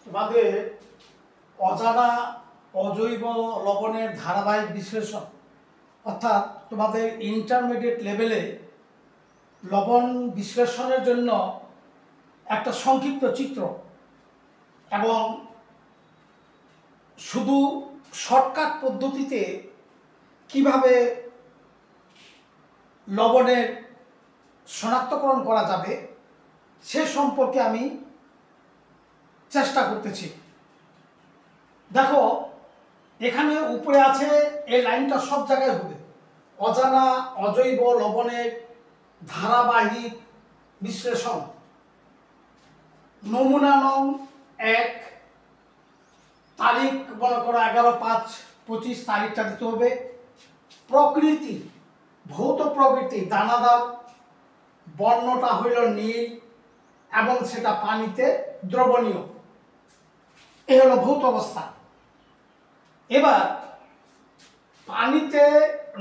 তোমাদের অজানা অজৈব লবণের ধারাবাহিক বিশ্লেষণ অর্থাৎ তোমাদের ইন্টারমিডিয়েট লেভেলে লবণ বিশ্লেষণের জন্য একটা সংক্ষিপ্ত চিত্র এবং শুধু শর্টকাট পদ্ধতিতে কিভাবে লবণের শনাক্তকরণ করা যাবে সে সম্পর্কে আমি চেষ্টা করতেছি। দেখো এখানে উপরে আছে, এই লাইনটা সব জায়গায় হবে, অজানা অজৈব লবণের ধারাবাহিক বিশ্লেষণ। নমুনা নং 1, তারিখ মনে করো 11/5/25 তারিখটা দিতে হবে। প্রকৃতি, ভৌত প্রকৃতি দানাদার, বর্ণটা হইল নীল এবং সেটা পানিতে দ্রবণীয়। এ হলো ভৌত অবস্থা। এবার পানিতে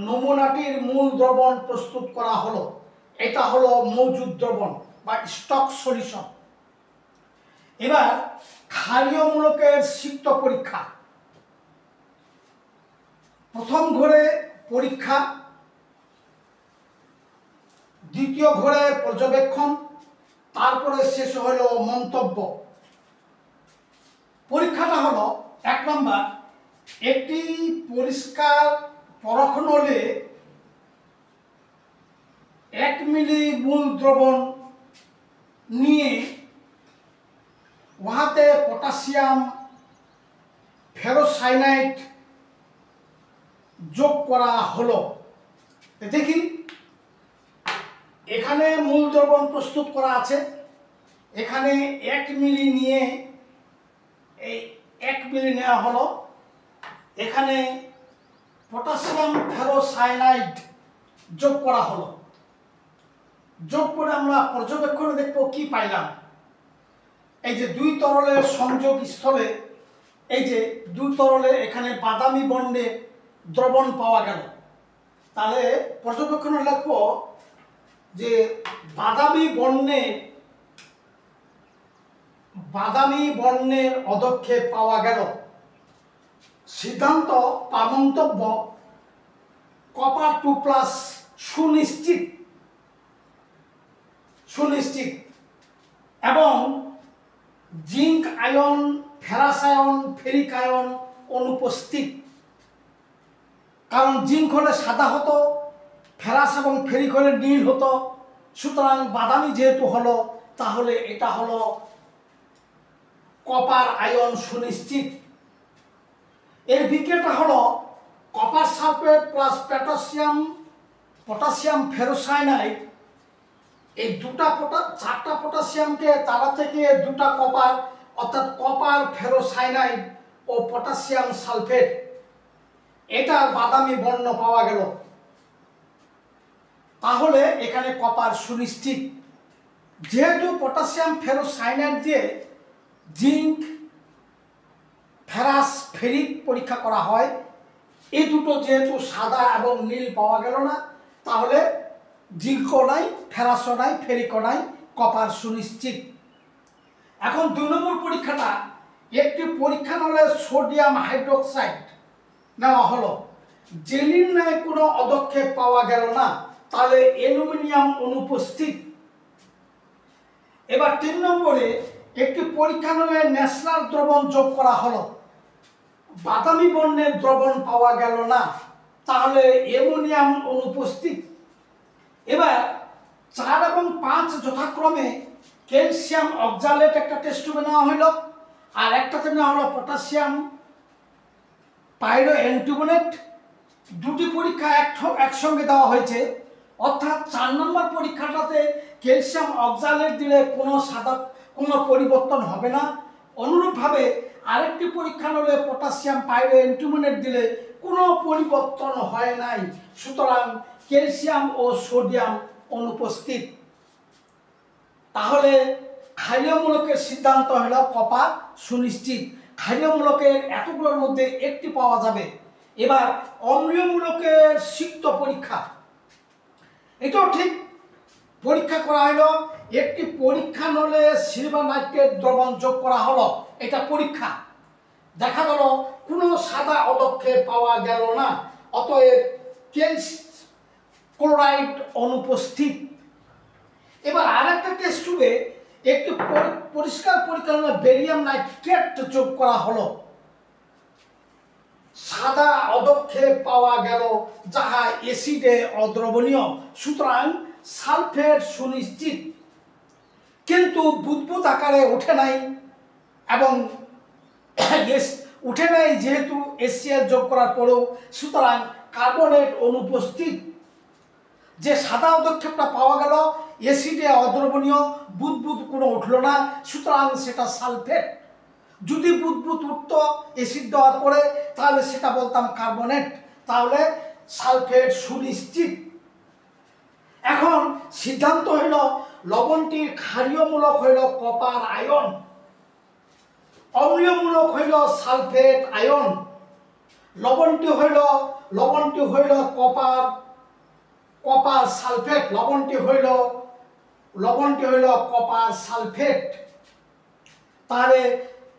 নমুনাটির মূল দ্রবণ প্রস্তুত করা হলো, এটা হলো মজুদ দ্রবণ বা স্টক সলিউশন। এবার ক্ষারীয় মূলকের সিক্ত পরীক্ষা, প্রথম ঘরে পরীক্ষা, দ্বিতীয় ঘরে পর্যবেক্ষণ, তারপরে শেষ হলো মন্তব্য। পরীক্ষাটা হলো 1 নম্বর, একটি পরিষ্কার পরখ নলে 1 মিলি মূল দ্রবণ নিয়ে উহাতে পটাশিয়াম ফেরোসায়ানাইড যোগ করা হলো। দেখি এখানে মূল দ্রবণ প্রস্তুত করা আছে, এখানে 1 মিলি নিয়ে এই 1 মিলি নেওয়া হলো, এখানে পটাশিয়াম ফেরোসায়ানাইড যোগ করা হলো। যোগ করে আমরা পর্যবেক্ষণে দেখব কি পাইলাম। এই যে 2 তরলের সংযোগ স্থলে, এই যে 2 তরলে এখানে বাদামি বর্ণের দ্রবণ পাওয়া গেল। তাহলে পর্যবেক্ষণে লিখব যে বাদামি বর্ণের অধক্ষেপ পাওয়া গেল। সিদ্ধান্ত বা মন্তব্য, কপার 2+ সুনিশ্চিত এবং zinc ion, ferrous ion, ferric ion অনুপস্থিত। কারণ জিঙ্ক হলে সাদা হতো, ফেরাস এবং ফেরিক হলে নীল হতো, সুতরাং বাদামি যেহেতু হলো তাহলে এটা হলো কপার আয়ন সুনিশ্চিত। এর বিক্রিয়াটা হলো copper sulphate plus potassium ferrocyanide. এই 4টা পটাশিয়ামকে তারা থেকে 2টা কপার, অর্থাৎ কপার ফেরোসায়ানাইড ও পটাশিয়াম সালফেট, এটা বাদামি বর্ণ পাওয়া গেল। তাহলে এখানে কপার সুনিশ্চিত। যেহেতু পটাশিয়াম ফেরোসায়ানাইড দিয়ে জিঙ্ক, ফেরাস, ফেরিক পরীক্ষা করা হয়, এই দুটো যেহেতু সাদা এবং নীল পাওয়া গেল না, তাহলে জিঙ্কও নাই, ফেরাসও নাই, ফেরিকও নাই, কপার সুনিশ্চিত। এখন 2 নম্বর পরীক্ষাটা, একটি পরীক্ষা নলে সোডিয়াম হাইড্রোক্সাইড নেওয়া হলো, জেলির ন্যায় কোনো অধক্ষেপ পাওয়া গেল না, তাহলে অ্যালুমিনিয়াম অনুপস্থিত। এবার 3 নম্বরে একটি পরীক্ষা নলে ন্যাশনাল দ্রবণ যোগ করা হলো, বাদামি বর্ণের দ্রবণ পাওয়া গেল না, তাহলে অ্যামোনিয়াম অনুপস্থিত। এবার 4 এবং 5 যথাক্রমে ক্যালসিয়াম অক্সালেট একটা টেস্ট টিউবে নেওয়া হলো, আর একটাতে নেওয়া হলো পটাশিয়াম পাইরোএন্টিবোনেট। 2টি পরীক্ষা একসঙ্গে দেওয়া হয়েছে, অর্থাৎ 4 নম্বর পরীক্ষাটাতে ক্যালসিয়াম অক্সালেট দিলে কোনো পরিবর্তন হবে না। অনুরূপভাবে আরেকটি পরীক্ষা হলে পটাশিয়াম পাইরোএন্টিবোনেট দিলে কোনো পরিবর্তন হয় নাই, সুতরাং ক্যালসিয়াম ও সোডিয়াম অনুপস্থিত। তাহলে ক্ষারীয় মূলকের সিদ্ধান্ত হলো কপার সুনিশ্চিত। ক্ষারীয় মূলকের এতগুলোর মধ্যে একটি পাওয়া যাবে। এবার অম্লীয় মূলকের সিক্ত পরীক্ষা, এটাও ঠিক পরীক্ষা করা হলো, একটি পরীক্ষা নলে সিলভার নাইট্রেট দ্রবণ যোগ করা হলো, এটা পরীক্ষা। দেখা গেল কোনো সাদা পদক্ষেপ পাওয়া গেল না, অতএব ক্লোরাইড অনুপস্থিত। এবার আরেকটা টেস্ট টিউবে একটি পরিষ্কার পরিকল্পনা বেরিয়াম নাইট্রেট যোগ করা হলো, সাদা পদক্ষেপ পাওয়া গেল যাহা অ্যাসিডে অদ্রবণীয়, সুতরাং সালফেট সুনিশ্চিত। কিন্তু বুদবুদ আকারে ওঠে নাই, এবং উঠে নাই যেহেতু HCl যোগ করার পরেও, সুতরাং কার্বনেট অনুপস্থিত। যে সাদা পদক্ষেপটা পাওয়া গেল অ্যাসিডে অদ্রবণীয়, বুদবুদ কোনো উঠল না, সুতরাং সেটা সালফেট। যদি বুদবুদ উঠত অ্যাসিড দেওয়ার পরে তাহলে সেটা বলতাম কার্বনেট, তাহলে সালফেট সুনিশ্চিত। এখন সিদ্ধান্ত হইল লবণটির ক্ষারীয়মূলক হইল কপার আয়ন, অম্লীয়মূলক হইল সালফেট আয়ন। লবণটি হইল কপার সালফেট, লবণটি হইল কপার সালফেট। তাহলে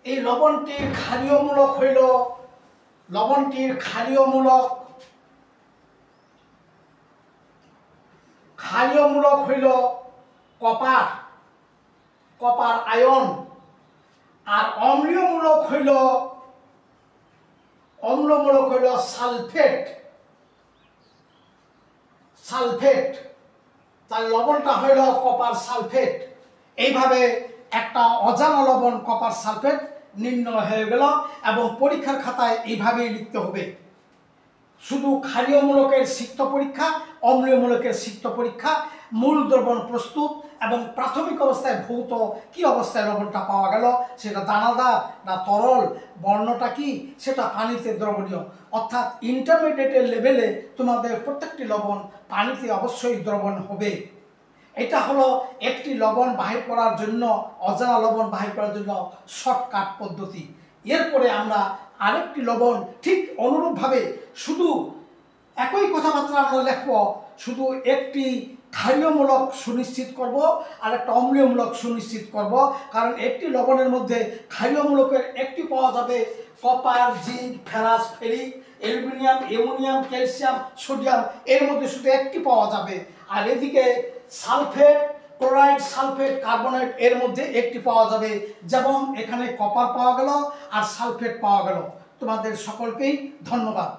এই লবণটির ক্ষারীয়মূলক হইল কপার আয়ন, আর অম্লীয়মূলক হইল সালফেট। তার লবণটা হইল কপার সালফেট। এইভাবে একটা অজানা লবণ কপার সালফেট নির্ণয় হয়ে গেল, এবং পরীক্ষার খাতায় এইভাবেই লিখতে হবে। শুধু ক্ষারীয়মূলকের সিক্ত পরীক্ষা, অম্লীয়মূলকের সিক্ত পরীক্ষা, মূল দ্রবণ প্রস্তুত, এবং প্রাথমিক অবস্থায় ভৌত কি অবস্থায় লবণটা পাওয়া গেল, সেটা দানাদার না তরল, বর্ণটা কি, সেটা পানিতে দ্রবণীয়। অর্থাৎ ইন্টারমিডিয়েটের লেভেলে তোমাদের প্রত্যেকটি লবণ পানিতে অবশ্যই দ্রবণ হবে। এটা হলো একটি লবণ বাহির করার জন্য, অজানা লবণ বাহির করার জন্য শর্টকাট পদ্ধতি। এরপরে আমরা আরেকটি লবণ ঠিক অনুরূপভাবে শুধু একই কথাবার্তা আমরা লিখব, শুধু একটি ক্ষারীয়মূলক সুনিশ্চিত করব আর একটা অম্লীয়মূলক সুনিশ্চিত করব। কারণ একটি লবণের মধ্যে ক্ষারীয়মূলকের একটি পাওয়া যাবে copper, zinc, ferrous, ferric, aluminium, ammonium, calcium, sodium, এর মধ্যে শুধু একটি পাওয়া যাবে। আর এদিকে সালফেট, ক্লোরাইড, সালফেট, কার্বনেট, এর মধ্যে একটি পাওয়া যাবে। যেমন এখানে কপার পাওয়া গেল আর সালফেট পাওয়া গেল। তোমাদের সকলকেই ধন্যবাদ।